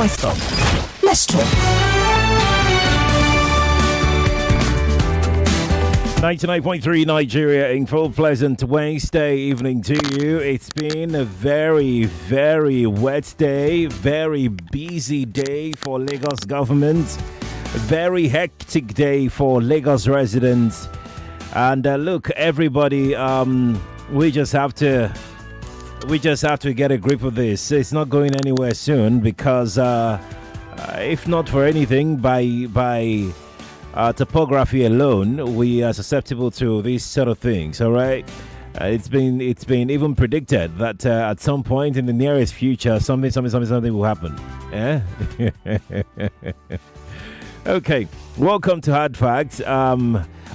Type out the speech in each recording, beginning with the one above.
Info. Let's talk. 99.3 Nigeria Info. Pleasant Wednesday evening to you. It's been a very, very wet day, very busy day for Lagos government, a very hectic day for Lagos residents. And look, everybody, we just have to get a grip of this. It's not going anywhere soon because, if not for anything, by topography alone, we are susceptible to these sort of things. All right, it's been even predicted that at some point in the nearest future, something will happen. Yeah. Okay. Welcome to Hard Facts.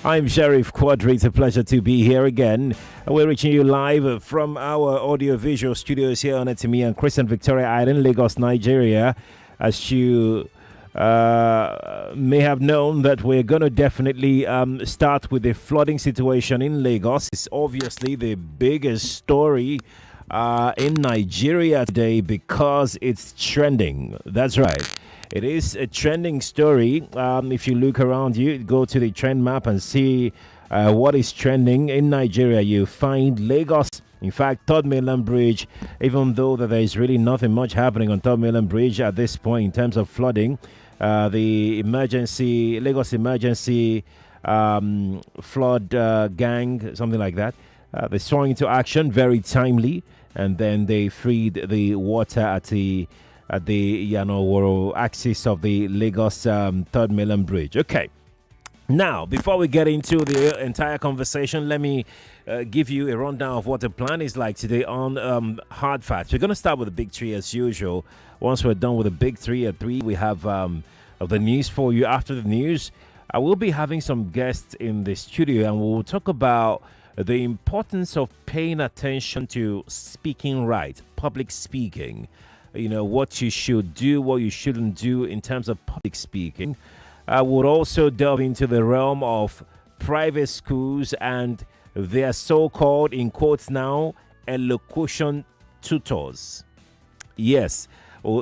I'm Sheriff Quadry. It's a pleasure to be here again. We're reaching you live from our audio-visual studios here on Etimi and Christian Victoria Island, Lagos, Nigeria. As you may have known, that we're going to definitely start with the flooding situation in Lagos. It's obviously the biggest story in Nigeria today because it's trending. That's right. It is a trending story. If you look around you, go to the trend map and see what is trending in Nigeria. You find Lagos. In fact, Third Mainland Bridge, even though that there is really nothing much happening on Third Mainland Bridge at this point in terms of flooding, the Lagos emergency flood gang, something like that, they swung into action very timely, and then they freed the water at the axis of the Lagos Third Mainland Bridge. Okay. Now, before we get into the entire conversation, let me give you a rundown of what the plan is like today on Hard Facts. We're going to start with the big three as usual. Once we're done with the big three at 3, we have the news for you. After the news, I will be having some guests in the studio, and we'll talk about the importance of paying attention to speaking right, public speaking. You know, what you should do, what you shouldn't do in terms of public speaking. I would also delve into the realm of private schools and their so-called, in quotes now, elocution tutors. Yes,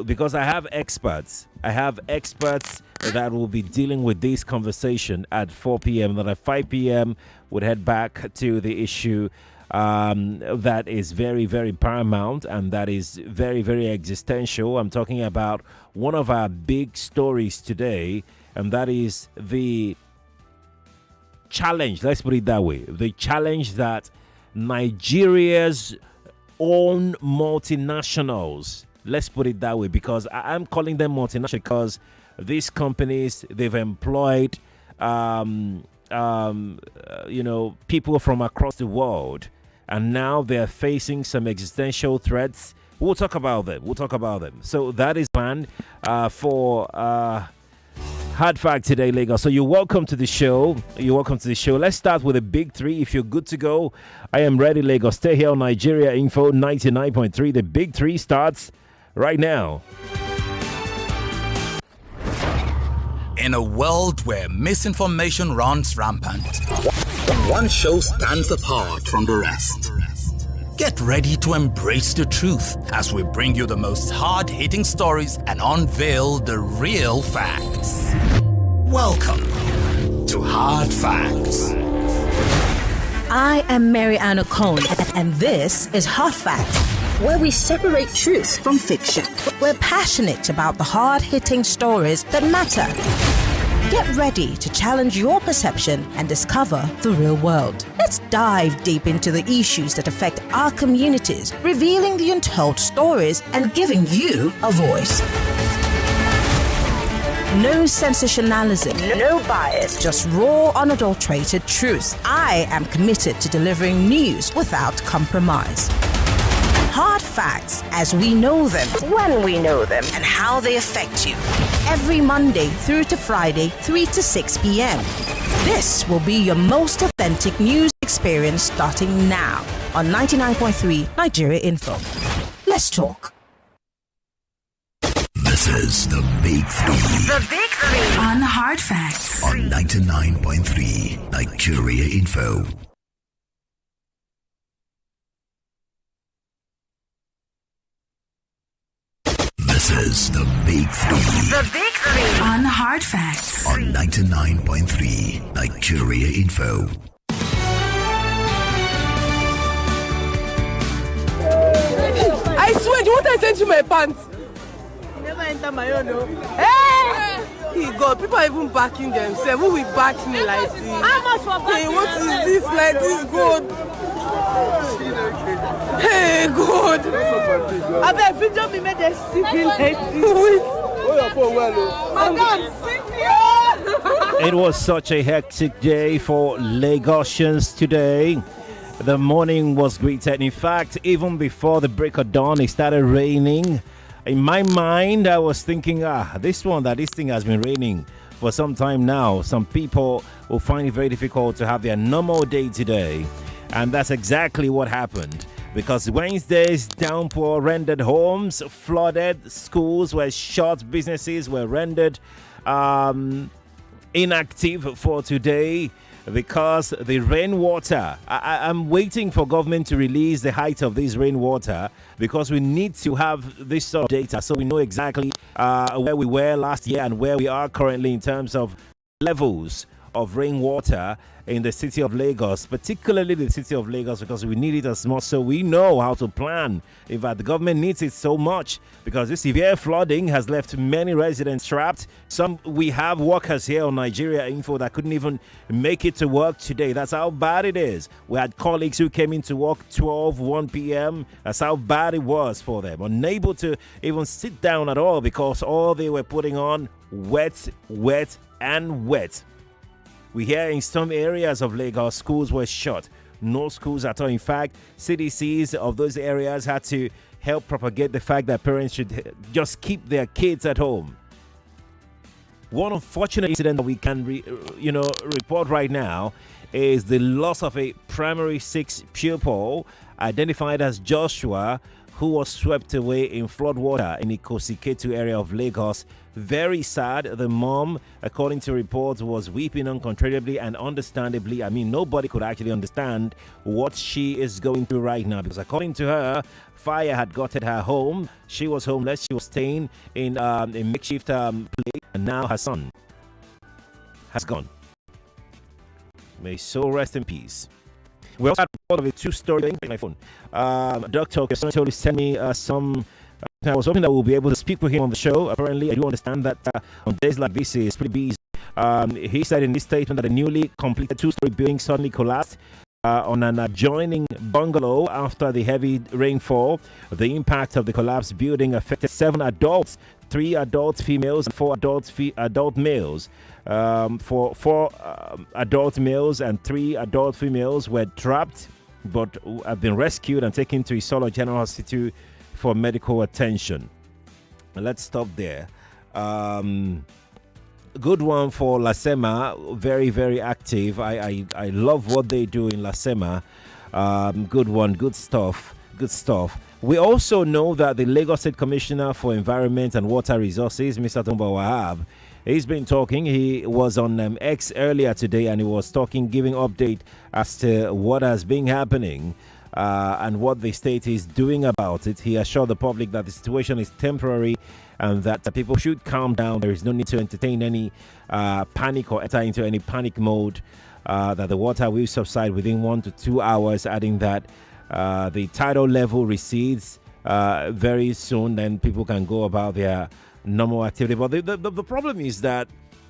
because I have experts. That will be dealing with this conversation at 4 p.m. Then at 5 p.m. would head back to the issue that is very, very paramount and that is very, very existential. I'm talking about one of our big stories today, and that is the challenge, let's put it that way, the challenge that Nigeria's own multinationals, let's put it that way, because I'm calling them multinational because these companies, they've employed people from across the world, and now they're facing some existential threats. We'll talk about them. So that is planned for Hard Fact today, Lagos. So you're welcome to the show. Let's start with the big three. If you're good to go, I am ready, Lagos. Stay here on Nigeria Info 99.3. The big three starts right now. In a world where misinformation runs rampant, one show stands apart from the rest. Get ready to embrace the truth as we bring you the most hard-hitting stories and unveil the real facts. Welcome to Hard Facts. I am Maryann Okon, and this is Hard Facts, where we separate truth from fiction. We're passionate about the hard-hitting stories that matter. Get ready to challenge your perception and discover the real world. Let's dive deep into the issues that affect our communities, revealing the untold stories and giving you a voice. No sensationalism, no bias, just raw, unadulterated truth. I am committed to delivering news without compromise. Hard facts as we know them, when we know them, and how they affect you. Every Monday through to Friday, 3 to 6 p.m. This will be your most authentic news experience starting now on 99.3 Nigeria Info. Let's talk. This is the Big Three. The Big Three on Hard Facts on 99.3 Nigeria Info. This This is the Big Three. The Big Three. On Hard Facts. On 99.3 Nigeria Info. I swear, the water is into my pants. Never enter my own, no. Hey! God, people are even backing themselves. Who will back me like this? How much for backing? Hey, what is this like this, God? Hey, God. I bet video me made them sleeping like this. It was such a hectic day for Lagosians today. The morning was greeted. In fact, even before the break of dawn, it started raining. In my mind, I was thinking, this thing has been raining for some time now. Some people will find it very difficult to have their normal day today. And that's exactly what happened. Because Wednesday's downpour rendered homes flooded, schools were shut, businesses were rendered inactive for today. Because the rainwater, I'm waiting for government to release the height of this rainwater, because we need to have this sort of data so we know exactly where we were last year and where we are currently in terms of levels of rainwater in the city of Lagos, particularly the city of Lagos, because we need it as much so we know how to plan. In fact, the government needs it so much because this severe flooding has left many residents trapped. We have workers here on Nigeria Info that couldn't even make it to work today. That's how bad it is. We had colleagues who came into work 1 p.m. That's how bad it was for them. Unable to even sit down at all because all they were putting on wet, and wet. We hear in some areas of Lagos, schools were shut. No schools at all. In fact, CDCs of those areas had to help propagate the fact that parents should just keep their kids at home. One unfortunate incident that we can report right now is the loss of a primary 6 pupil identified as Joshua, who was swept away in floodwater in the Ikosiketu area of Lagos. Very sad. The mom, according to reports, was weeping uncontrollably and understandably. I mean, nobody could actually understand what she is going through right now because, according to her, fire had gotten her home. She was homeless. She was staying in a makeshift place, and now her son has gone. May soul rest in peace. We also had a report of a 2-story my phone. Dr. Okon sent me some. I was hoping that we'll be able to speak with him on the show. Apparently, I do understand that on days like this, he's pretty busy. He said in this statement that a newly completed 2-story building suddenly collapsed on an adjoining bungalow after the heavy rainfall. The impact of the collapsed building affected 7 adults, 3 adult females, and 4 adult males. 4 adult males and 3 adult females were trapped, but have been rescued and taken to Isolo General Hospital for medical attention. Let's stop there. Good one for Lasema. Very, very active. I love what they do in Lasema. Good one. Good stuff. We also know that the Lagos State Commissioner for Environment and Water Resources, Mr. Tumba Wahab, he's been talking. He was on X earlier today and he was talking, giving update as to what has been happening and what the state is doing about it. He assured the public that the situation is temporary and that people should calm down. There is no need to entertain any panic or enter into any panic mode, that the water will subside within 1 to 2 hours, adding that the tidal level recedes very soon, then people can go about their normal activity. But the problem is that,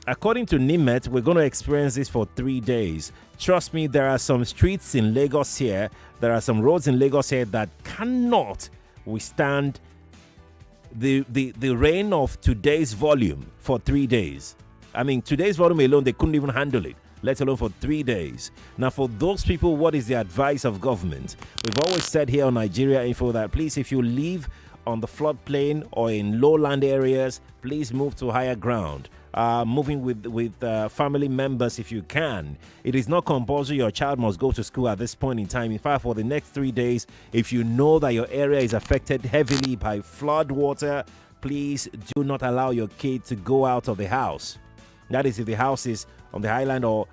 according to NIMET, we're going to experience this for 3 days. Trust me, there are some streets in Lagos here, there are some roads in Lagos here that cannot withstand the rain of today's volume for 3 days. I mean, today's volume alone, they couldn't even handle it, let alone for 3 days. Now, for those people, what is the advice of government? We've always said here on Nigeria Info that please, if you live on the floodplain or in lowland areas, please move to higher ground. Moving with family members if you can. It is not compulsory your child must go to school at this point in time. In fact, for the next 3 days, if you know that your area is affected heavily by flood water, please do not allow your kid to go out of the house. That is if the house is on the highland or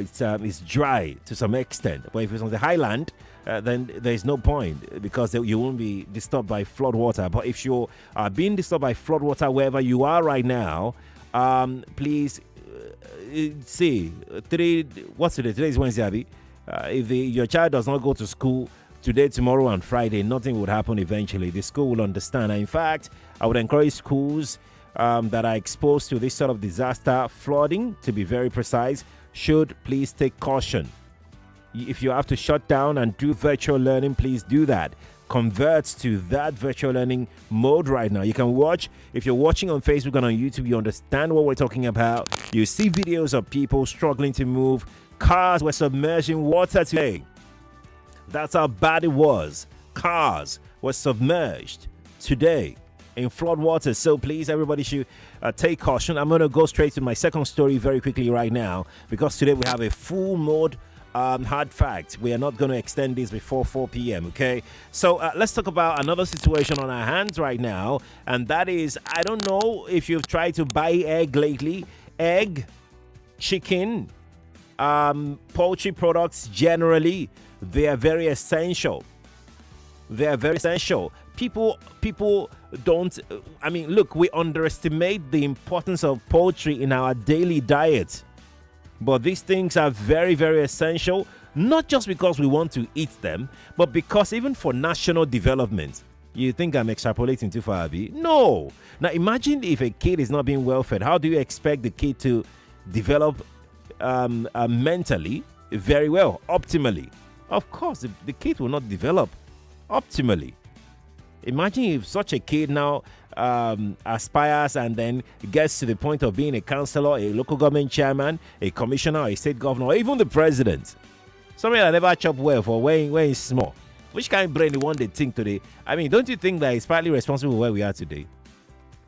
it's dry to some extent. But if it's on the highland, then there's no point because you won't be disturbed by flood water. But if you are being disturbed by flood water wherever you are right now, please see what's today? Today is Wednesday, Abby. If your child does not go to school today, tomorrow, and Friday, nothing would happen eventually. The school will understand. And in fact, I would encourage schools that are exposed to this sort of disaster, flooding, to be very precise, should please take caution. If you have to shut down and do virtual learning, please do that. Convert to that virtual learning mode right now. You can watch, if you're watching on Facebook and on YouTube, you understand what we're talking about. You see videos of people struggling to move. Cars were submerged in water today. That's how bad it was. Cars were submerged today in flood water. So please, everybody should take caution. I'm going to go straight to my second story very quickly right now, because today we have a full mode hard fact. We are not going to extend this before 4 p.m. Okay, so let's talk about another situation on our hands right now, and that is, I don't know if you've tried to buy egg lately. Egg, chicken, poultry products generally, they are very essential. They are very essential. People don't, I mean, look, we underestimate the importance of poultry in our daily diet. But these things are very, very essential, not just because we want to eat them, but because even for national development. You think I'm extrapolating too far, Abby? No. Now, imagine if a kid is not being well fed. How do you expect the kid to develop mentally very well, optimally? Of course, the kid will not develop optimally. Imagine if such a kid now aspires and then gets to the point of being a councillor, a local government chairman, a commissioner, a state governor, or even the president. Somebody that never chopped well for when he's small. Which kind of brain you want they think today? I mean, don't you think that it's partly responsible for where we are today?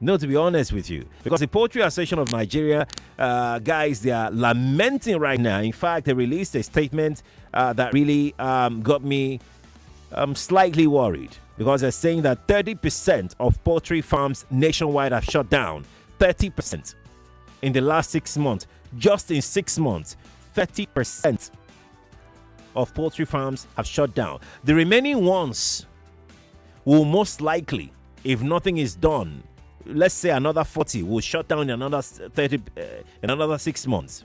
No, to be honest with you. Because the Poultry Association of Nigeria, guys, they are lamenting right now. In fact, they released a statement that really got me slightly worried. Because they're saying that 30% of poultry farms nationwide have shut down. 30% in the last 6 months. Just in 6 months, 30% of poultry farms have shut down. The remaining ones will most likely, if nothing is done, let's say another 40 will shut down in another 30 in another 6 months.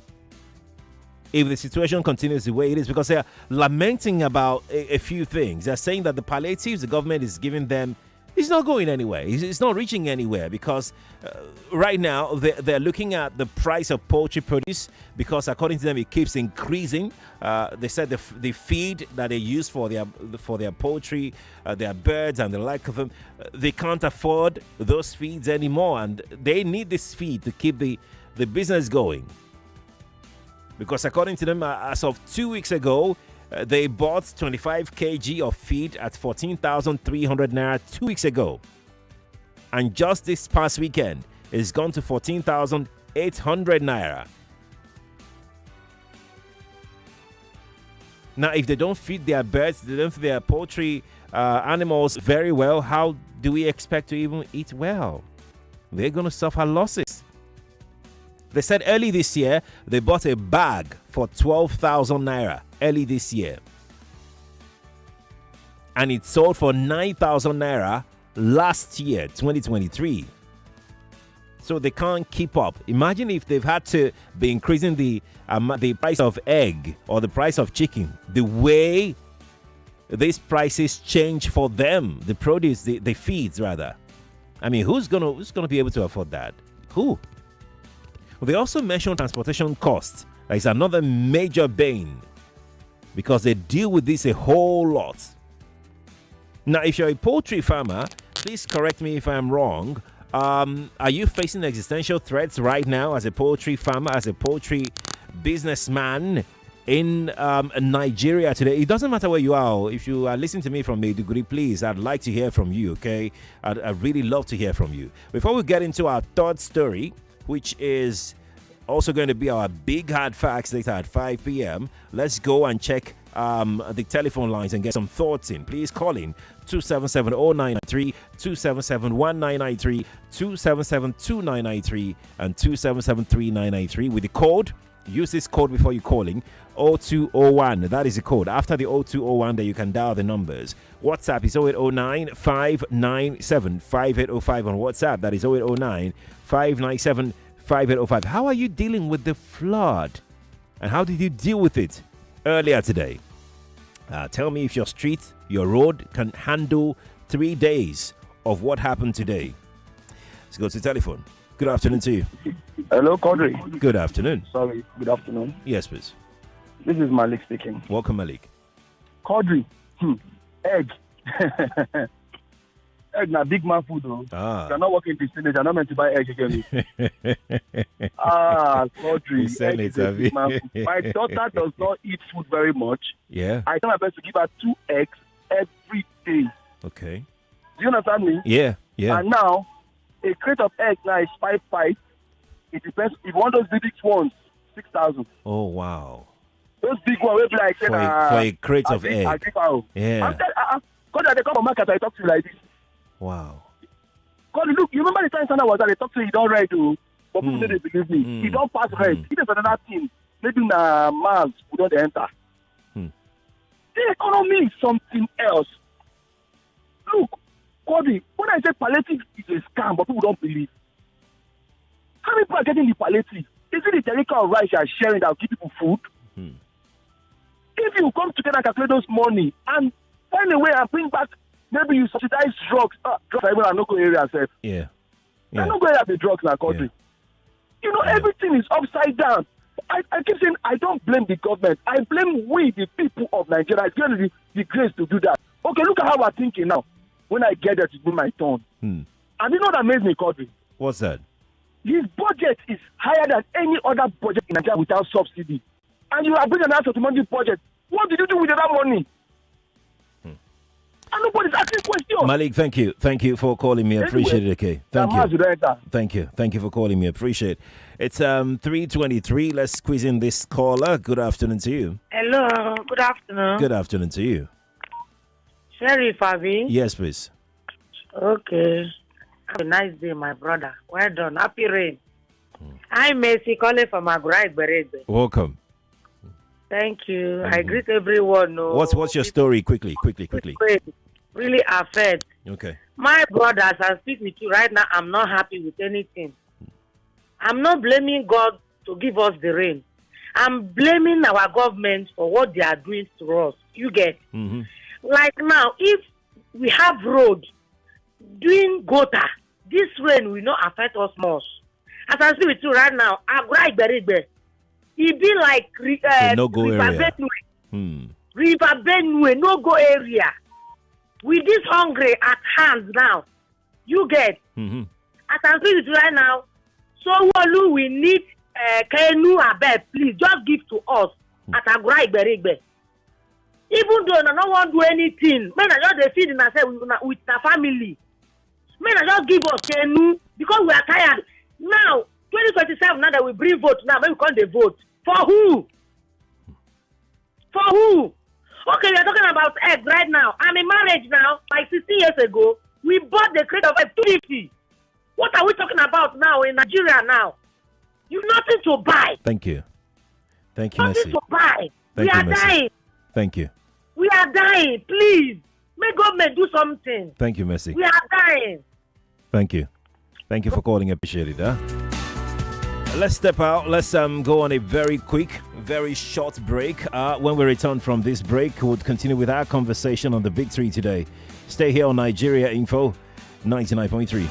If the situation continues the way it is, because they are lamenting about a few things. They're saying that the palliatives the government is giving them is not going anywhere. It's not reaching anywhere, because right now they're looking at the price of poultry produce, because according to them it keeps increasing. They said the feed that they use for their poultry, their birds and the like of them, they can't afford those feeds anymore, and they need this feed to keep the business going. Because according to them, as of 2 weeks ago, they bought 25 kg of feed at 14,300 naira 2 weeks ago. And just this past weekend, it's gone to 14,800 naira. Now, if they don't feed their birds, they don't feed their poultry animals very well, how do we expect to even eat well? They're going to suffer losses. They said early this year, they bought a bag for 12,000 naira early this year. And it sold for 9,000 naira last year, 2023. So they can't keep up. Imagine if they've had to be increasing the price of egg or the price of chicken, the way these prices change for them, the produce, the feeds rather. I mean, who's gonna be able to afford that? Who? They also mentioned transportation costs. That is another major bane, because they deal with this a whole lot. Now, if you're a poultry farmer, please correct me if I'm wrong. Are you facing existential threats right now as a poultry farmer, as a poultry businessman in Nigeria today? It doesn't matter where you are. If you are listening to me from Maiduguri, please, I'd like to hear from you, okay? I'd really love to hear from you. Before we get into our third story, which is also going to be our big hard facts later at 5 p.m. Let's go and check the telephone lines and get some thoughts in. Please call in 277-0993, 277-1993, 277-2993, and 277-3993 with the code use this code before you calling. 0201. That is the code. After the 0201, then you can dial the numbers. WhatsApp is 0809 597 5805 on WhatsApp. That is 0809 597 5805. How are you dealing with the flood? And how did you deal with it earlier today? Tell me if your street, your road can handle 3 days of what happened today. Let's go to the telephone. Good afternoon to you. Hello, Quadry. Good afternoon. Sorry, good afternoon. Yes, please. This is Malik speaking. Welcome, Malik. Quadry. Egg. Egg na big man food, though. You're not working in this village. You're not meant to buy egg again. Quadry. Egg is a big man food. My daughter does not eat food very much. Yeah. I try my best to give her 2 eggs every day. Okay. Do you understand me? Yeah. And now, a crate of eggs now is 5. It depends. If you want those big ones, 6,000. Oh, wow. Those big ones will be like for a crate of egg. Yeah. Because they come from market, I talk to you like this. Wow. Because look, you remember the time Santa was that they talk to you, don't write to, but people didn't believe me. He don't pass rent. He does another thing. Maybe na Mars we don't enter. The economy is something else. Look, Quadry, when I say palliative is a scam, but people don't believe. How many people are getting the palliative? Is it the territorial rice you are sharing that will give people food? If you come together and calculate those money and find a way and bring back, maybe you subsidize drugs. Drugs are even a no-go area, self. Yeah. I don't go area the drugs in our country. You know, everything is upside down. I keep saying I don't blame the government. I blame we, the people of Nigeria. It's given the grace to do that. Okay, look at how we're thinking now. When I get there to do my turn. And you know what amazes me, Quadry? What's that? His budget is higher than any other budget in Nigeria without subsidy. And you are bringing an answer to money budget. What did you do with that money? And nobody's asking questions. Malik, thank you. Thank you for calling me. I appreciate it, okay? Thank you. Thank you. Thank you for calling me. I appreciate it. It's 3:23. Let's squeeze in this caller. Good afternoon to you. Hello. Good afternoon. Good afternoon to you. Sheriff Abi? Yes, please. Okay. Have a nice day, my brother. Well done. Happy rain. I'm Messi calling from Agrai Berede. Welcome. Thank you. I greet everyone. What's your story? Quickly. Really affect. Okay. My brother, as I speak with you right now, I'm not happy with anything. I'm not blaming God to give us the rain. I'm blaming our government for what they are doing to us. You get? Like now, if we have road doing gutter, this rain will not affect us much. As I speak with you right now, Agrai Berede. It be like no-go area. River Benue, no-go area. With this hungry at hand now, you get. As I speak right now, so Wolu, we need Kenu Abed, please, just give to us at Agrai Berigbe. Even though I don't want to do anything, men are just they feed in ourselves with the family. Men are just give us Kenu because we are tired. Now, 2027, now that we bring vote, now when we can't they vote. For who? For who? Okay, we are talking about egg right now. I'm in marriage now. Like 60 years ago, we bought the crate of egg 250. What are we talking about now in Nigeria now? You've nothing to buy. Thank you. Thank you, nothing Messi. to buy. Thank we you, are Messi. dying. Thank you. We are dying. Please. May government do something. Thank you, Messi. We are dying. Thank you. Thank you for calling. Appreciate it. Let's step out. Let's go on a very quick, very short break. When we return from this break, we'll continue with our conversation on the Big Three today. Stay here on Nigeria Info 99.3.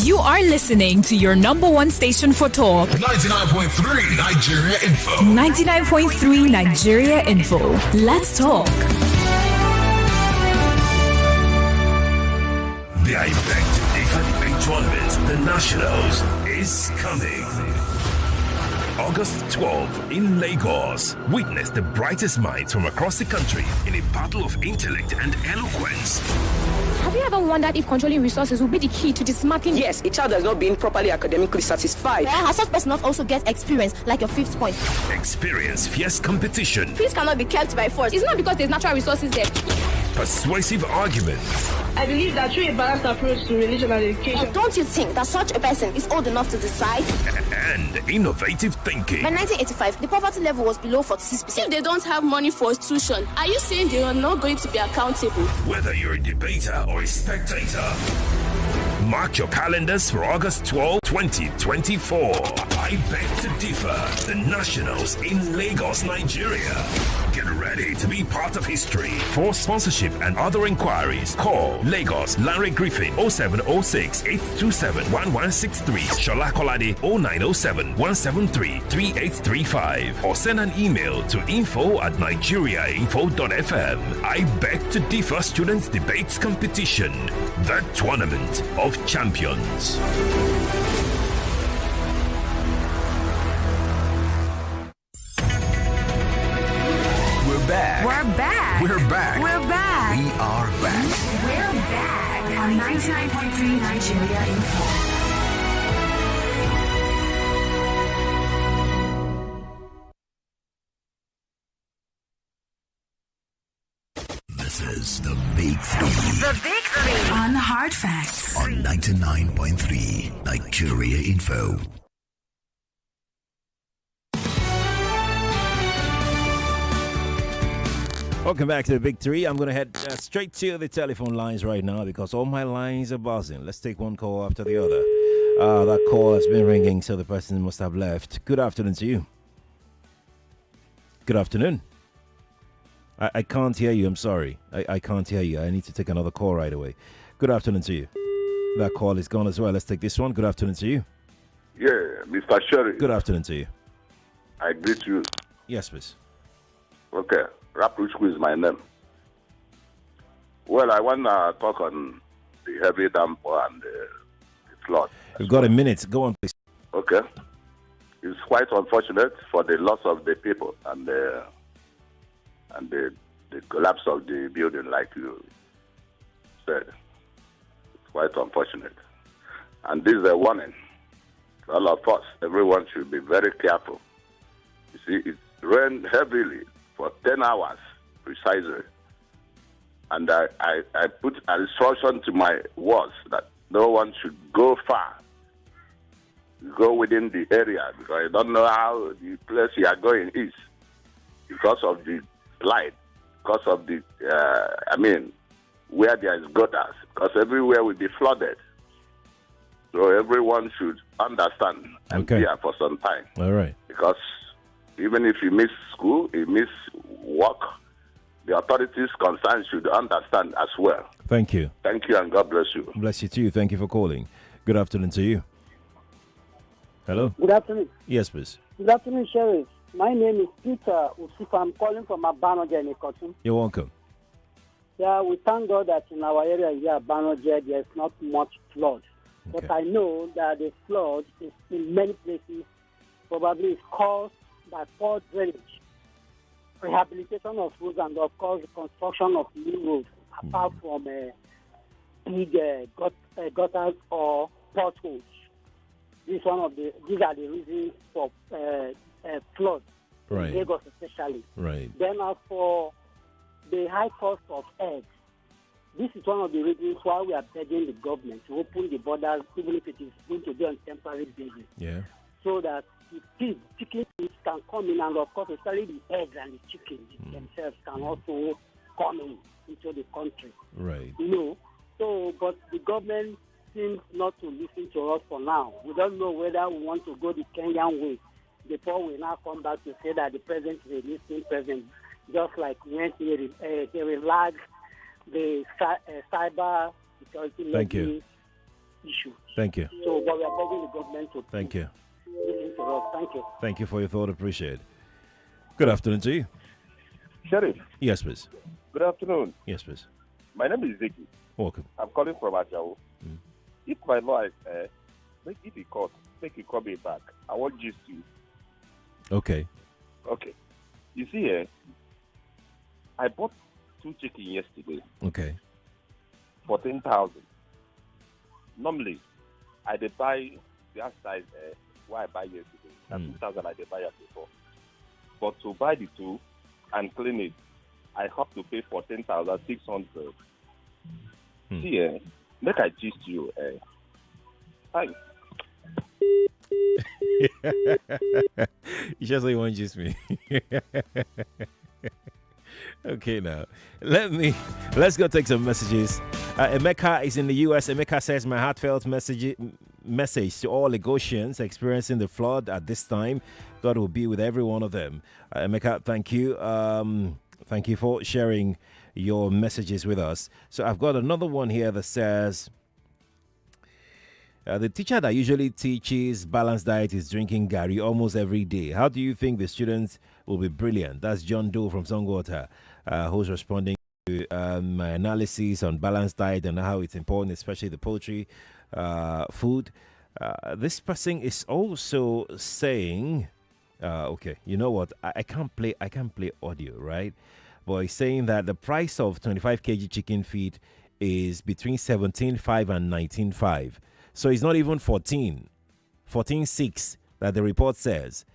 You are listening to your number one station for talk. 99.3 Nigeria Info. 99.3 Nigeria Info. Let's talk. The effect for the big tournament, the Nationals, is coming. August 12th in Lagos. Witness the brightest minds from across the country in a battle of intellect and eloquence. Have you ever wondered if controlling resources will be the key to dismantling? Yes, a child has not been properly academically satisfied. Has such person not also get experience, like your fifth point? Experience fierce competition. Peace cannot be kept by force. It's not because there's natural resources there. persuasive arguments, I believe that through a balanced approach to religion and education. Don't you think that such a person is old enough to decide? and innovative thinking. By 1985, the poverty level was below 46%. If they don't have money for tuition, are you saying they are not going to be accountable? Whether you're a debater or a spectator, mark your calendars for August 12, 2024. I beg to differ. The Nationals in Lagos, Nigeria. Get ready to be part of history. For sponsorship and other inquiries, call Lagos Larry Griffin 0706 827 1163, Shola Kolade 0907 173 3835, or send an email to info@nigeriainfo.fm. I beg to differ students debates competition. The Tournament of Champions. We're back. We're back. We're back. We're back. We are back. We're back on 99.3 Nigeria Info. This is the Big Three. The Big Three. On Hard Facts. On 99.3 Nigeria Info. Welcome back to the Big Three. I'm going to head straight to the telephone lines right now because all my lines are buzzing. Let's take one call after the other. That call has been ringing, so the person must have left. Good afternoon to you. Good afternoon. I can't hear you. I'm sorry. I can't hear you. I need to take another call right away. Good afternoon to you. That call is gone as well. Let's take this one. Good afternoon to you. Yeah, Mr. Sherry. Good afternoon to you. I greet you. Yes, please. Okay. Rapuchku is my name. Well, I want to talk on the heavy downpour and the flood. We've got a minute. Go on, please. Okay. It's quite unfortunate for the loss of the people and the collapse of the building, like you said. It's quite unfortunate. And this is a warning to all of us. Everyone should be very careful. You see, it rained heavily for 10 hours precisely. And I put an instruction to my wards that no one should go far, go within the area, because I don't know how the place you are going is because of the light, because of the, where there is gutters, because everywhere will be flooded. So everyone should understand and be here for some time. All right. Because even if you miss school, you miss work, the authorities concerned should understand as well. Thank you. Thank you, and God bless you. Bless you too. Thank you for calling. Good afternoon to you. Hello? Good afternoon. Yes, please. Good afternoon, Sheriff. My name is Peter Usifa. I'm calling from Abanoje in Okon. You're welcome. Yeah, we thank God that in our area here, Abanoje, there's not much flood. Okay. But I know that the flood is in many places probably is caused by poor drainage, rehabilitation of roads, and of course the construction of new roads, apart from big gutters or potholes. These are the reasons for flood, right. in Lagos especially. Right. Then as for the high cost of eggs, this is one of the reasons why we are begging the government to open the borders, even if it is going to be on temporary basis. Yeah. So that the chicken pigs can come in, and of course, especially the eggs and the chicken themselves can also come into the country. Right. So, but the government seems not to listen to us for now. We don't know whether we want to go the Kenyan way before we now come back to say that the president is a listening president, just like when he relaxed the cyber security issue. Thank you. So, but we are begging the government to Thank you. listen to us. Thank you. Thank you for your thought. Appreciate it. Good afternoon to you. Sheriff. Yes, please. Good afternoon. Yes, please. My name is Ziggy. Welcome. I'm calling from Ajao. If my law is make it a court, make it call me back. I want you to. Okay. Okay. You see, I bought 2 chicken yesterday. Okay. 14,000. Normally, I did buy that size what I buy yesterday. And 2,000 I did buy it before. But to buy the 2 and clean it, I have to pay 14,600. See, make I gist you. Thanks. You just say you want to gist me. Okay, now let's go take some messages. Emeka is in the US. Emeka says, my heartfelt message to all Lagosians experiencing the flood at this time. God will be with every one of them. Emeka, thank you. Thank you for sharing your messages with us. So I've got another one here that says, the teacher that usually teaches balanced diet is drinking Gary almost every day. How do you think the students will be brilliant? That's John Doe from Songwater, who's responding to my analysis on balanced diet and how it's important, especially the poultry food. This person is also saying, okay, you know what? I can't play audio, right? But he's saying that the price of 25 kg chicken feed is between 17.5 and 19.5. So it's not even 14.6 that the report says.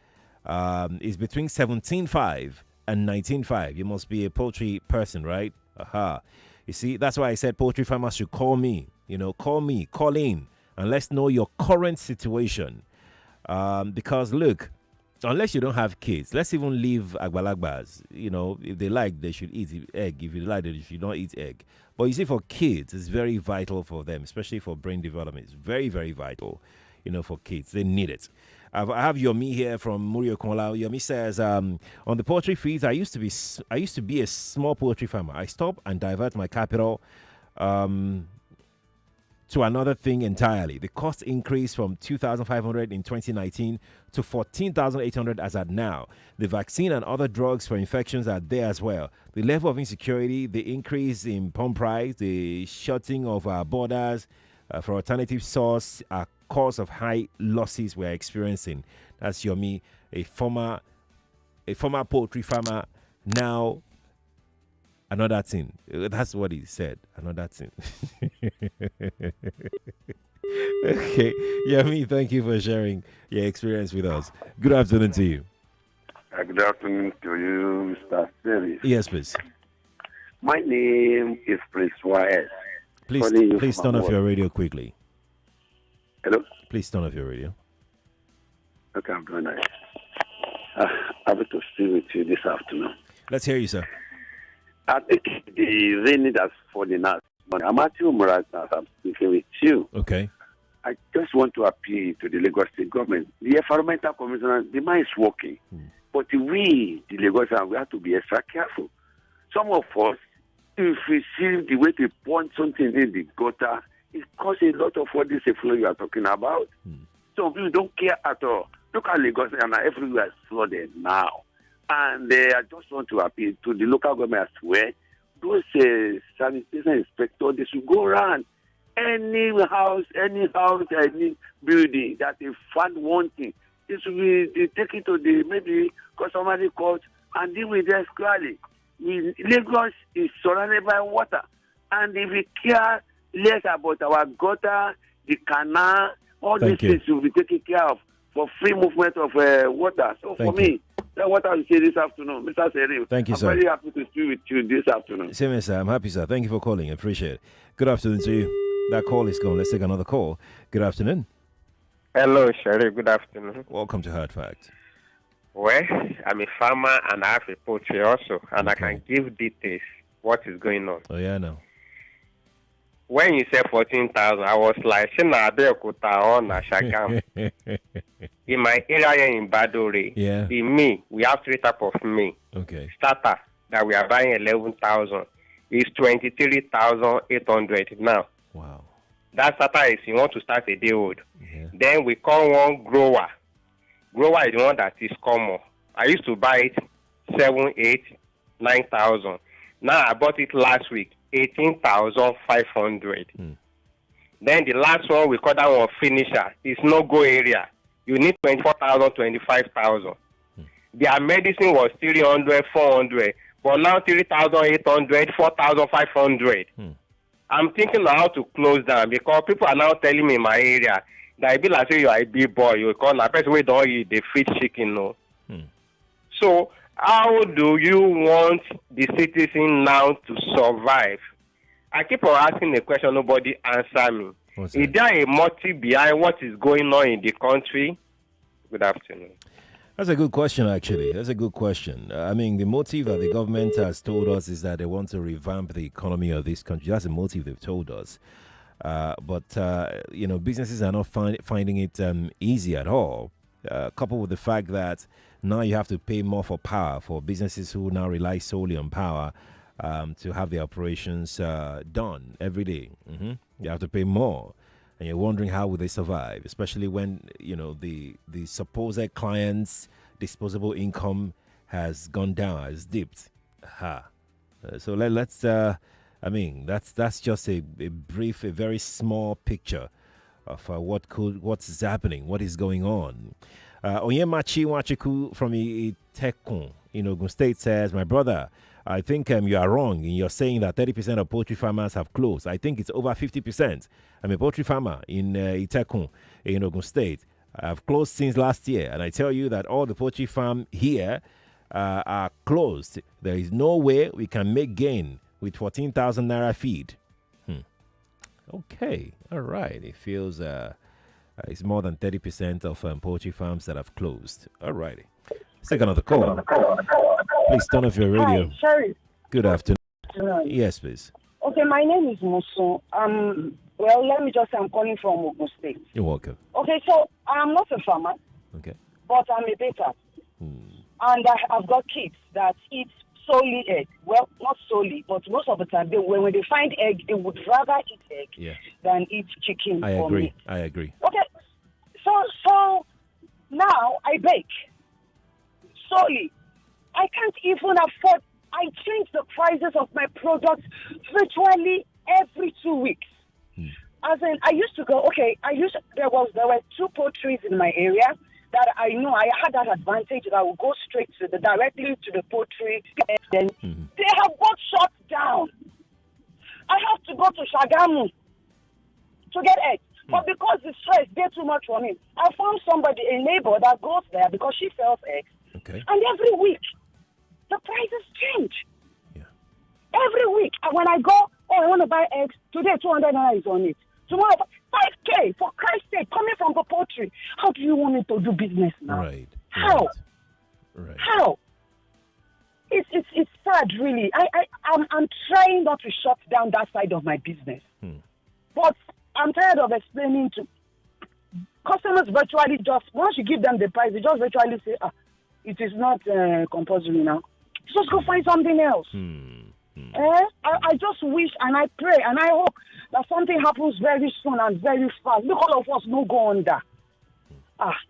It's between 17.5 and 19.5. You must be a poultry person, right? Aha. You see, that's why I said poultry farmers should call me. Call in, and let's know your current situation. Because look, unless you don't have kids, let's even leave agbalagbas. If they like, they should eat egg. If you like, they should not eat egg. But you see, for kids, it's very vital for them, especially for brain development. It's very, very vital, for kids. They need it. I have Yomi here from Okon. Yomi says, on the poultry feeds, I used to be a small poultry farmer. I stopped and divert my capital to another thing entirely. The cost increased from 2,500 in 2019 to 14,800 as at now. The vaccine and other drugs for infections are there as well. The level of insecurity, the increase in pump price, the shutting of our borders for alternative source are cause of high losses we're experiencing. That's Yomi, a former poultry farmer, now another thing. That's what he said. Another thing. Okay. Yomi, thank you for sharing your experience with us. Good afternoon to you. Good afternoon to you, Mr. Series. Yes, please. My name is Prince YS. Please turn off your radio quickly. Hello? Please turn off your radio. Okay, I'm doing that. I'm happy to speak with you this afternoon. Let's hear you, sir. I think the rain that's falling out. I'm at you, Murat, as I'm speaking with you. Okay. I just want to appeal to the Lagos State government. The environmental commissioner, the man is working. But we, the Lagosians, we have to be extra careful. Some of us, if we see the way they point something in the gutter, it causes a lot of what this flow you are talking about. Some people don't care at all. Look at Lagos and everywhere is flooded now. And I just want to appeal to the local government as well. Those sanitation inspectors, they should go around any house, any building that they find one thing. They should be taken to the maybe customary court and deal with them squarely. Lagos is surrounded by water. And if we care less about our gutter, the canal, all these things should be taken care of for free movement of water. So for me, that's what I will say this afternoon. Mr. Serim, thank you, I'm sir. very happy to speak with you this afternoon. Same here, sir. I'm happy, sir. Thank you for calling. I appreciate it. Good afternoon to you. That call is gone. Let's take another call. Good afternoon. Hello, Sherry. Good afternoon. Welcome to Hard Facts. Well, I'm a farmer and I have a poultry also, and I can give details what is going on. Oh, yeah, I know. When you said 14,000, I was like, Shina Abeokuta or na Shagam. In my area here in Badore, in May, we have three types of May. Okay. Starter that we are buying 11,000 is 23,800 now. Wow. That starter is you want to start a day old. Yeah. Then we call one grower. Grower is the one that is common. I used to buy it 7, 8, 9,000. Now I bought it last week. 18,500. Then the last one, we call that one finisher. It's no go area. You need 24,000, 25,000. Their medicine was 300, 400, but now 3,800, 4,500. I'm thinking how to close down because people are now telling me in my area that I be like say you are a big boy. You call a person we don't eat the feed chicken, no. So How do you want the citizen now to survive? I keep on asking the question, nobody answer me. Is there a motive behind what is going on in the country? Good afternoon. That's a good question, actually. That's a good question. I mean, the motive that the government has told us is that they want to revamp the economy of this country. That's the motive they've told us. But businesses are not finding it easy at all, coupled with the fact that now you have to pay more for power for businesses who now rely solely on power to have their operations done every day. You have to pay more. And you're wondering how will they survive, especially when, the supposed client's disposable income has gone down, has dipped. So let's that's just a brief, a very small picture of what's happening, what is going on. Onyemachi Wachiku from Itekun in Ogun State says, my brother, I think you are wrong in your saying that 30% of poultry farmers have closed. I think it's over 50%. I'm a poultry farmer in Itekun in Ogun State. I've closed since last year, and I tell you that all the poultry farms here are closed. There is no way we can make gain with 14,000 naira feed. Okay, all right. It feels it's more than 30% of poultry farms that have closed. All righty. Take another call. Please turn off your radio. Hi, sorry. Good afternoon. Yes, please. Okay, my name is Musu. Well, let me just say I'm calling from Ogun State. You're welcome. Okay, so I'm not a farmer. Okay. But I'm a baker. And I've got kids that eat solely egg. Well, not solely, but most of the time, when they find egg, they would rather eat egg than eat chicken. I agree. I agree. Okay, so now I bake solely. I can't even afford. I change the prices of my products virtually every 2 weeks. As in, I used to go. Okay, there were 2 poultries in my area that I know I had that advantage that I would go straight directly to the poultry. Then they have both shut down. I have to go to Shagamu to get eggs. But because the stress gets too much for me, I found a neighbor that goes there because she sells eggs. Okay. And every week, the prices change. Yeah. Every week. And when I go, I want to buy eggs, today 200 naira is on it. Tomorrow, 5K, for Christ's sake, coming from the poultry. How do you want me to do business now? Right. How? Right. How? It's sad, really. I'm trying not to shut down that side of my business. But I'm tired of explaining to customers virtually just, once you give them the price, they just virtually say, it is not compulsory now. Just go find something else. I just wish and I pray and I hope that something happens very soon and very fast. Look, all of us no go under.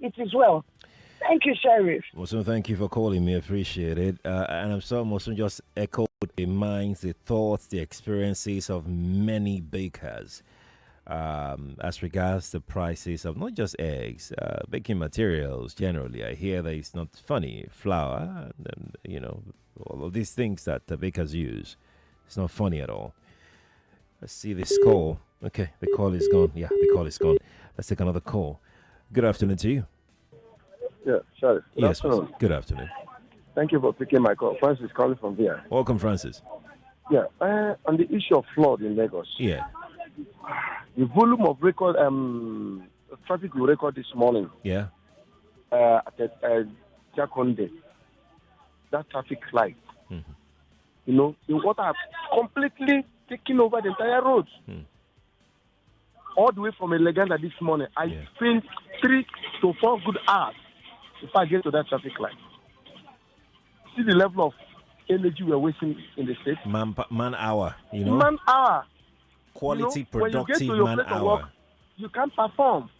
It is well. Thank you, Sheriff. Mosun, thank you for calling me. I appreciate it. And I'm sorry, Mosun just echoed the minds, the thoughts, the experiences of many bakers as regards the prices of not just eggs, baking materials generally. I hear that it's not funny. Flour, and, all of these things that the bakers use. It's not funny at all. Let's see this call. Okay, the call is gone. Yeah, the call is gone. Let's take another call. Good afternoon to you. Yeah, sorry. Good afternoon. Good afternoon. Thank you for picking my call. Francis calling from here. Welcome, Francis. Yeah, on the issue of flood in Lagos. Yeah. The volume of record traffic we record this morning. Yeah. At Jakonde, that traffic light. The water have completely taken over the entire road. All the way from Eleganda this morning, I spent 3 to 4 good hours before I get to that traffic light. See the level of energy we're wasting in the state. Man hour, Man hour. Quality, productive when you get to your man place of hour. work, you can't perform.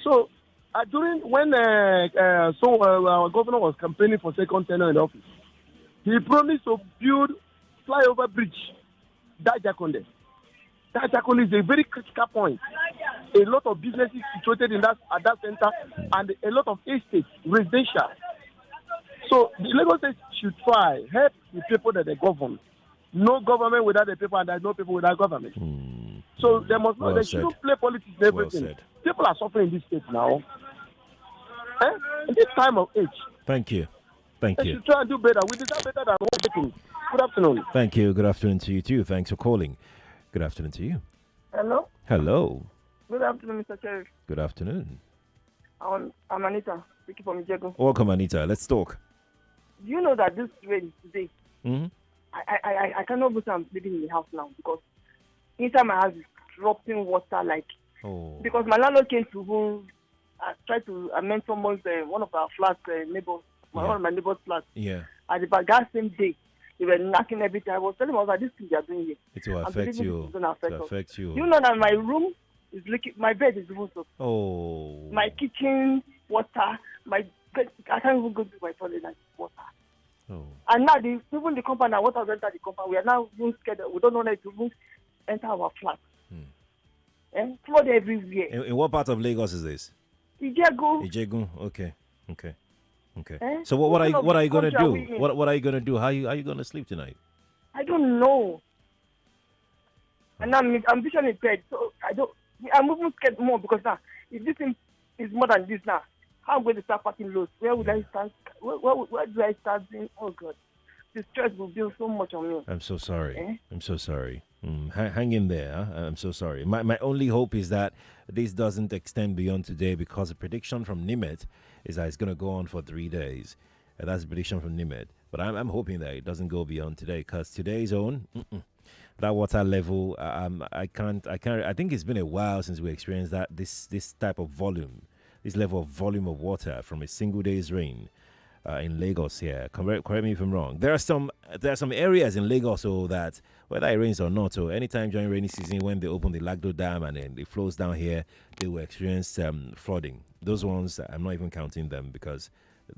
So during when our governor was campaigning for second tenure in office, he promised to build flyover bridge, that Jakonde. That Jakonde is a very critical point. A lot of businesses situated at that center and a lot of estates, residential. So the Lagos State should try help the people that they govern. No government without the people, and there's no people without government. So they must not. They shouldn't play politics and everything. People are suffering in this state now. In this time of age. Thank you. Thank They you. should try and do better. We deserve better than what we're getting. Good afternoon. Thank you. Good afternoon to you too. Thanks for calling. Good afternoon to you. Hello. Hello. Good afternoon, Mr. Sheriff. Good afternoon. I'm Anita, speaking from Jego. Welcome, Anita. Let's talk. Do you know that this rain today, Mm-hmm. I cannot believe I'm living in the house now because inside my house is dropping water because my landlord came to home tried to amend someone's one of our flats neighbors, one of my neighbor's flats. Yeah. At the back that same day, they were knocking everything. I was telling them, this thing they are doing here. It will affect you. It's gonna affect us. Affect you. You know that my room is leaking. My bed is even soaked. Oh. My kitchen water. I can't even go to my toilet like water. Oh. And now even the compound, now water has entered the compound. We are now even scared. We don't know how to even enter our flat. And flood everywhere. In what part of Lagos is this? Ijegu. Okay. So what are you gonna do? What are you gonna do? How are you gonna sleep tonight? I don't know. And I'm visually impaired, so I'm even scared more because now if this thing is more than this now, how am I going to start packing loads? Where would I start? Where do I start doing? Oh God, the stress will build so much on me. I'm so sorry. I'm so sorry. Hang in there. Huh? I'm so sorry. My only hope is that this doesn't extend beyond today because the prediction from NIMET is that it's going to go on for 3 days. That's the prediction from NIMET. But I'm hoping that it doesn't go beyond today because today's own, that water level, I think it's been a while since we experienced that this type of volume, this level of volume of water from a single day's rain. In Lagos here. Correct me if I'm wrong. There are some areas in Lagos that whether it rains or not, or anytime during rainy season when they open the Lagdo Dam and then it flows down here, they will experience flooding. Those ones, I'm not even counting them because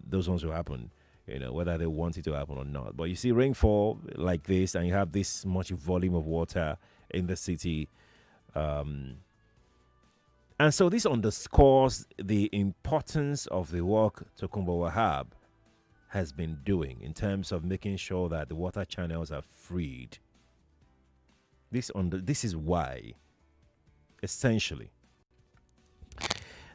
those ones will happen, whether they want it to happen or not. But you see rainfall like this and you have this much volume of water in the city. And so this underscores the importance of the work Tokunbo Wahab has been doing in terms of making sure that the water channels are freed. This is why, essentially.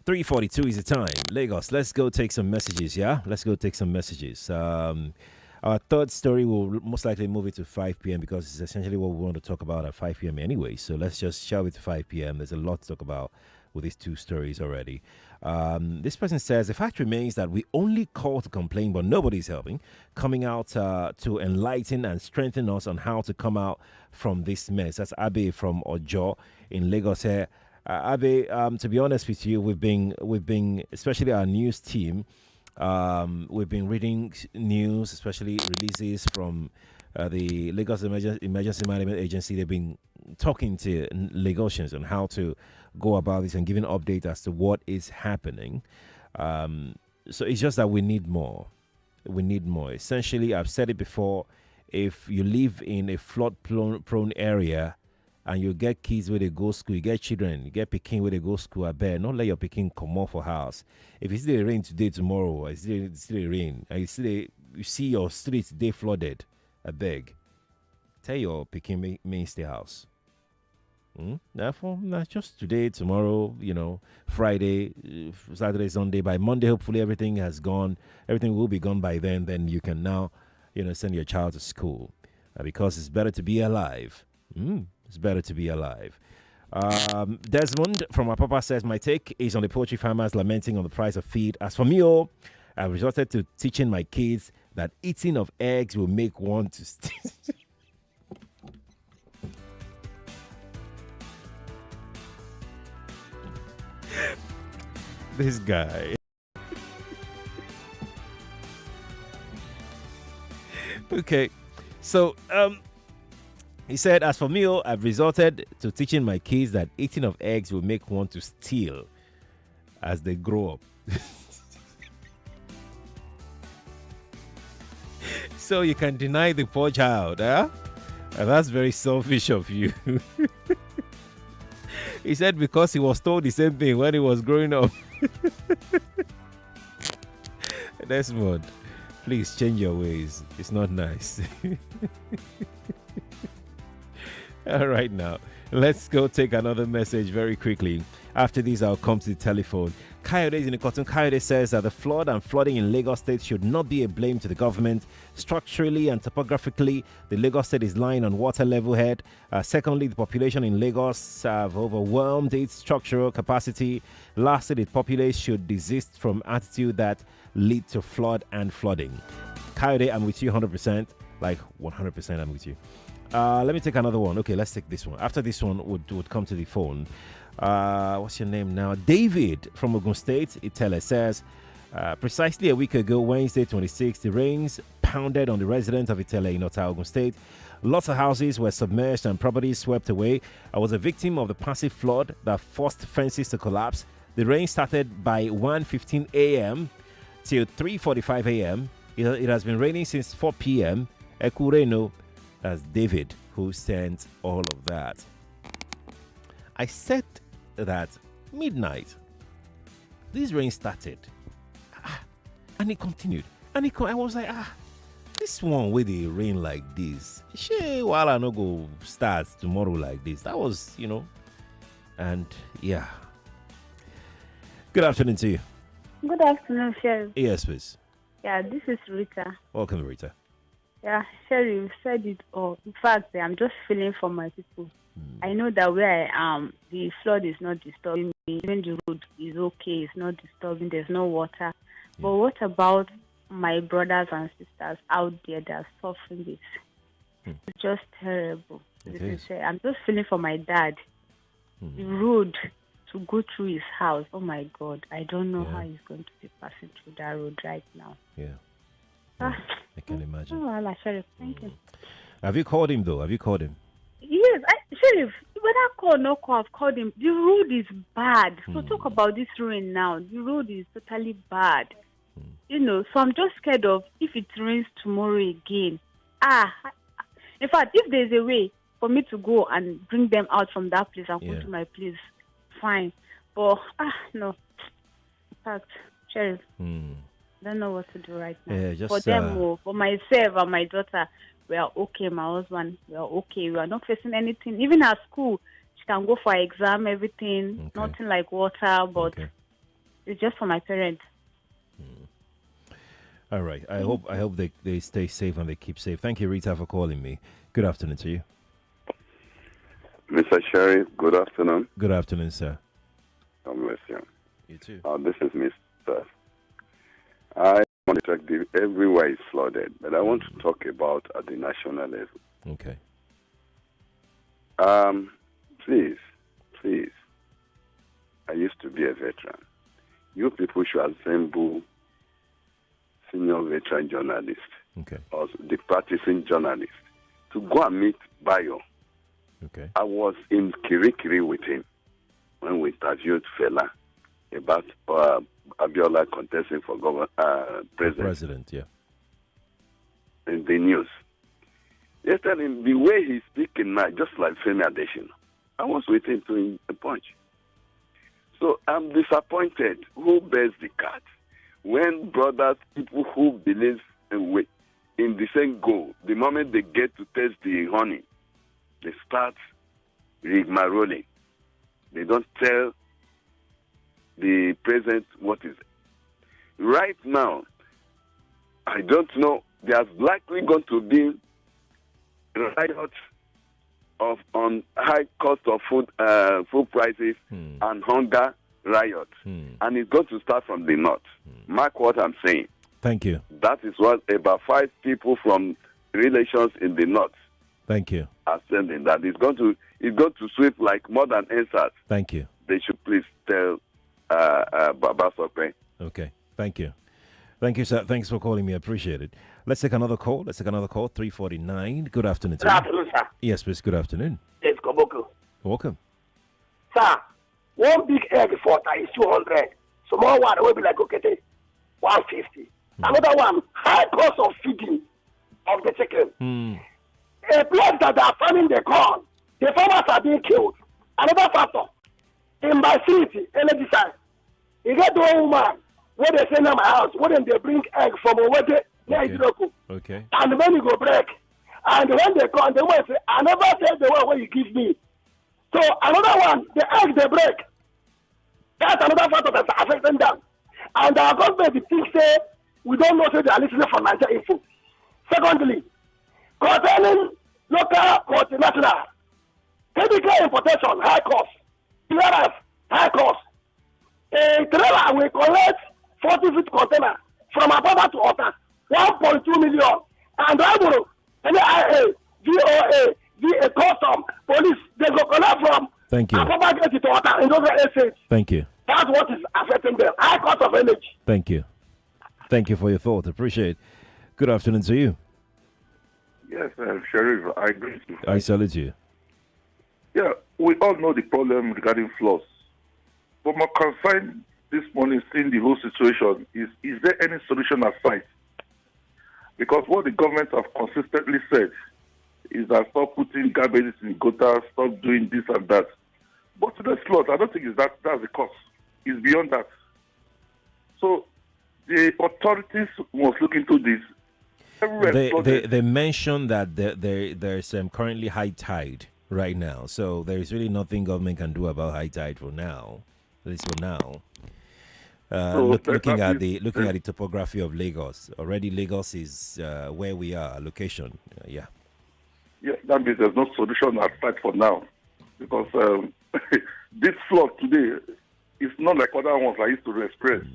3:42 is the time. Lagos, let's go take some messages, yeah? Let's go take some messages. Our third story will most likely move it to 5 p.m. because it's essentially what we want to talk about at 5 p.m. anyway. So let's just shove it to 5 p.m. There's a lot to talk about with these two stories already. This person says, the fact remains that we only call to complain, but nobody's helping, coming out to enlighten and strengthen us on how to come out from this mess. That's Abe from Ojo in Lagos here. Abe, to be honest with you, we've been, especially our news team, we've been reading news, especially releases from the Lagos Emergency Management Agency. They've been talking to Lagosians on how to go about this and giving update as to what is happening. So it's just that we need more. We need more. Essentially, I've said it before, if you live in a flood-prone area and you get kids where they go school, you get children, you get Peking where they go school, I bet not let your Peking come off for house. If it's still rain today, tomorrow, it's still rain, and you see your streets, they flooded, I beg, tell your Peking may stay house. Therefore, not just today, tomorrow, Friday, Saturday, Sunday. By Monday, hopefully everything has gone. Everything will be gone by then. Then you can now, send your child to school because it's better to be alive. It's better to be alive. Desmond from our papa says, my take is on the poultry farmers lamenting on the price of feed. As for me, I've resorted to teaching my kids that eating of eggs will make one to This guy. Okay, so he said, as for me, I've resorted to teaching my kids that eating of eggs will make one to steal as they grow up. So you can deny the poor child, huh? And that's very selfish of you. He said because he was told the same thing when he was growing up. Desmond, please change your ways. It's not nice. All right, now let's go take another message very quickly. After this, I'll come to the telephone. Coyote is in the cotton. Coyote says that the flood and flooding in Lagos State should not be a blame to the government. Structurally and topographically, the Lagos State is lying on water level head. Secondly, the population in Lagos have overwhelmed its structural capacity. Lastly, the populace should desist from attitude that lead to flood and flooding. Coyote, I'm with you 100%. Like 100%, I'm with you. Let me take another one. Okay, let's take this one. After this one, would come to the phone. What's your name now? David from Ogun State. Itele says, precisely a week ago, Wednesday 26th, the rains pounded on the residents of Itele in Ogun State. Lots of houses were submerged and properties swept away. I was a victim of the passive flood that forced fences to collapse. The rain started by 1:15 a.m. till 3:45 a.m. It has been raining since 4 p.m. Ekureno, that's David who sent all of that. I said that midnight, this rain started and it continued. And I was like, this one with the rain like this, while I no go start tomorrow like this. That was, and yeah. Good afternoon to you. Good afternoon, Sheriff. Yes, please. Yeah, this is Rita. Welcome, Rita. Yeah, Sheriff, you said it all. In fact, I'm just feeling for my people. I know that where I am, the flood is not disturbing me. Even the road is okay, it's not disturbing, there's no water. Yeah. But what about my brothers and sisters out there that are suffering this? It's just terrible. I'm just feeling for my dad. The road to go through his house, oh my God, I don't know how he's going to be passing through that road right now. Yeah. I can imagine. Oh, Allah, Sheriff, thank you. Have you called him, though? Have you called him? Yes, Sheriff, whether I call or no call, I've called him. The road is bad. So talk about this rain now. The road is totally bad. So I'm just scared of if it rains tomorrow again. In fact, if there's a way for me to go and bring them out from that place and go to my place, fine. But, no. In fact, Sheriff, I don't know what to do right now. Yeah, for them, for myself and my daughter, we are okay. My husband, we are okay. We are not facing anything. Even at school, she can go for exam, everything. Okay. Nothing like water, but it's just for my parents. All right. I hope they stay safe and they keep safe. Thank you, Rita, for calling me. Good afternoon to you. Mr. Sheriff, good afternoon. Good afternoon, sir. God bless you. You too. This is Mr. I want to check everywhere is flooded, but I want to talk about at the national level. Okay. Please. I used to be a veteran. You people should assemble senior veteran journalists, or the practicing journalists, to go and meet Bayo. Okay. I was in Kirikiri with him when we interviewed Fela about Abiola contesting for president. Yeah. In the news. Yesterday, the way he's speaking now, just like Femi Adesina, I was with him to the punch. So I'm disappointed. Who bears the cat? When brothers, people who believe in the same goal, the moment they get to taste the honey, they start rigmaroling. They don't tell the president what is it. Right now, I don't know, there's likely going to be riots on high cost of food prices and hunger riots. And it's going to start from the north. Mark what I'm saying. Thank you. That is what about 5 people from relations in the north. Thank you. Are sending that. It's going to sweep like more than answers. Thank you. They should please tell Baba Sokwe. Okay. Thank you. Thank you, sir. Thanks for calling me. I appreciate it. Let's take another call. 349. Good afternoon. Good afternoon, sir. Yes, please. Good afternoon. Yes, Koboko. Welcome. Sir, one big egg for is 200. Small one will be like, 150. Another one, high cost of feeding of the chicken. A place that they are farming the corn, the farmers are being killed. Another factor, in my city, energy side, you get the old woman, where they send them my house, where they bring egg from over there, okay. And when you go break, and when they come, they will say, I never said the one where you give me. So another one, the egg they break. That's another factor that's affecting them. And our government still say we don't know if they are listening from Nigeria Info. Secondly, concerning local multinational, chemical importation, high cost, clearance, high cost. A trailer will collect 40-foot container from Ababa to Ota, 1.2 million. And Raburo, NIA, VOA, VA, Custom, Police, they go collect from Ababa get to Ota in those estates. Thank you. That's what is affecting them. High cost of energy. Thank you. Thank you for your thought. Appreciate it. Good afternoon to you. Yes, Sheriff, I agree with you. I salute you. Yeah, we all know the problem regarding floods. But my concern this morning, seeing the whole situation, is there any solution at sight? Because what the government have consistently said is that stop putting garbage in gutter, stop doing this and that. But today's flood, I don't think that's the cause. It's beyond that. So the authorities must look into this. They mentioned that there's currently high tide right now, so there is really nothing government can do about high tide for now. At least for now. Looking at the topography of Lagos, already Lagos is where we are, location. Yeah, that means there's no solution at sight for now, because this flood today is not like other ones I used to experience.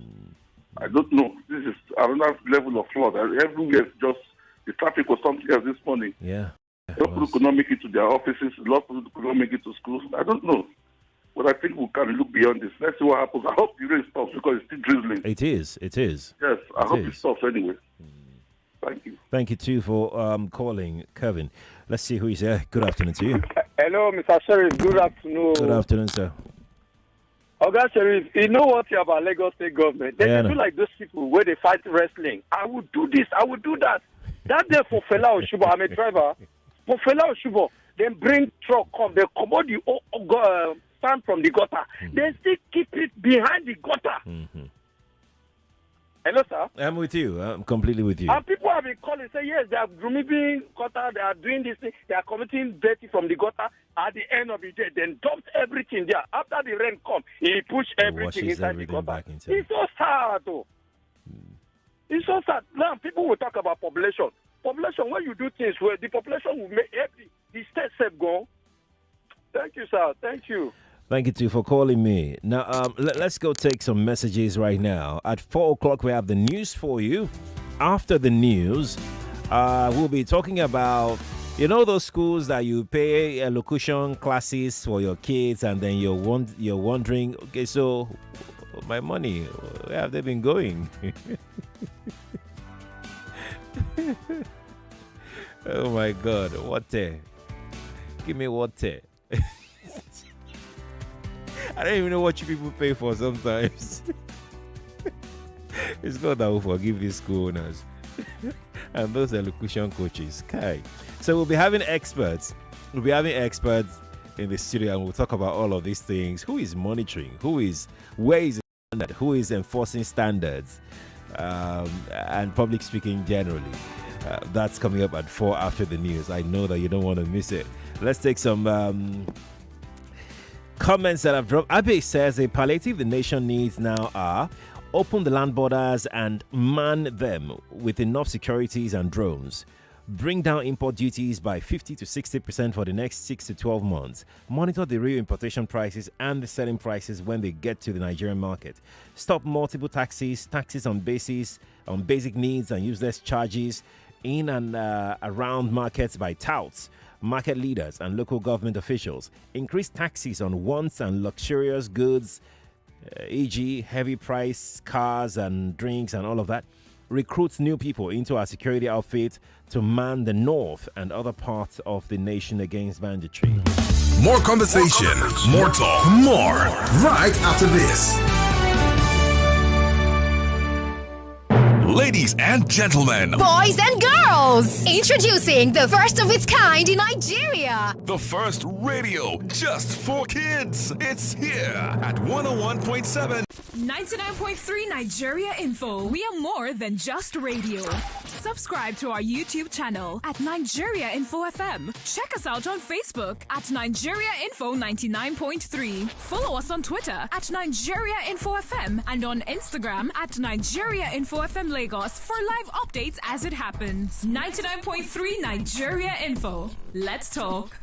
I don't know. This is another level of flood. Everywhere, just the traffic was something else this morning. Yeah. A lot of people could not make it to their offices. A lot of people could not make it to schools. I don't know. But I think we can look beyond this. Let's see what happens. I hope the rain stops because it's still drizzling. It is. Yes, I hope it stops anyway. Thank you. Thank you, too, for calling, Kevin. Let's see who is here. Good afternoon to you. Hello, Mr. Sheriff. Good afternoon. Good afternoon, sir. Oga Sheriff, you know what here about Lagos State government? They do like those people where they fight wrestling. I would do this, I would do that. That day for Fela Oshubo, I'm a driver. For Fela Oshubo, then bring truck come, they commode the stand from the gutter. They still keep it behind the gutter. Hello, sir. I'm with you. I'm completely with you. And people have been calling, say yes, they are removing gutter, they are doing this thing, they are committing dirty from the gutter. At the end of the day, then dumped everything there. After the rain come, he pushed everything inside the gutter. It's so sad, though. It's so sad. Now people will talk about population. Population, when you do things where the population will make the state safe go. Thank you, sir. Thank you. Thank you, too, for calling me. Now, let's go take some messages right now. At 4 o'clock, we have the news for you. After the news, we'll be talking about, those schools that you pay locution classes for your kids, and then you're wondering, okay, so my money, where have they been going? Oh, my God. Water. Give me water. I don't even know what you people pay for sometimes. It's God that will forgive these school owners. And those elocution coaches. Kai. So we'll be having experts. We'll be having experts in the studio, and we'll talk about all of these things. Who is monitoring? Where is the standard? Who is enforcing standards? And public speaking generally. That's coming up at 4 after the news. I know that you don't want to miss it. Let's take some comments that have dropped. Abe says the palliative the nation needs now are open the land borders and man them with enough securities and drones. Bring down import duties by 50 to 60% for the next 6 to 12 months. Monitor the real importation prices and the selling prices when they get to the Nigerian market. Stop multiple taxes on basic needs and useless charges in and around markets by touts, market leaders and local government officials. Increase taxes on wants and luxurious goods, e.g. heavy price cars and drinks and all of that. Recruit new people into our security outfit to man the north and other parts of the nation against banditry. More conversation, more talk, more right after this. Ladies and gentlemen, boys and girls, introducing the first of its kind in Nigeria. The first radio just for kids. It's here at 101.7. 99.3 Nigeria Info. We are more than just radio. Subscribe to our YouTube channel at Nigeria Info FM. Check us out on Facebook at Nigeria Info 99.3. Follow us on Twitter at Nigeria Info FM and on Instagram at Nigeria Info FM Lagos for live updates as it happens. 99.3 Nigeria Info. Let's talk.